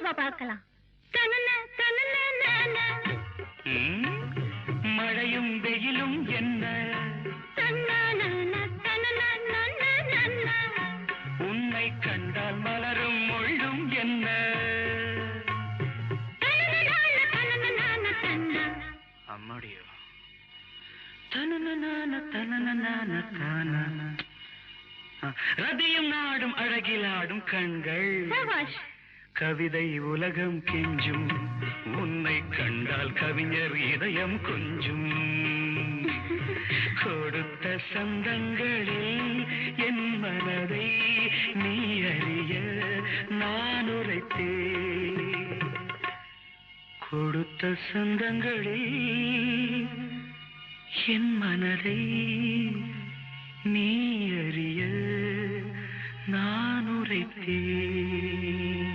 வா பார்க்கலாம். மழையும் வெயிலும் என்ன, உன்னை கண்டால் மலரும் மொழியும் என்ன. அம்மாடியோ ரதியும் நாடும் அழகிலாடும் கண்கள், கவிதை உலகம் கெஞ்சும், உன்னை கண்டால் கவிஞர் இதயம் கொஞ்சும். கொடுத்த சந்தங்களில் என் மனதை நீ அறிய நான் உரைத்தேன். கொடுத்த சந்தங்களில் என் மனதை நீ அறிய நான் உரைத்தேன்.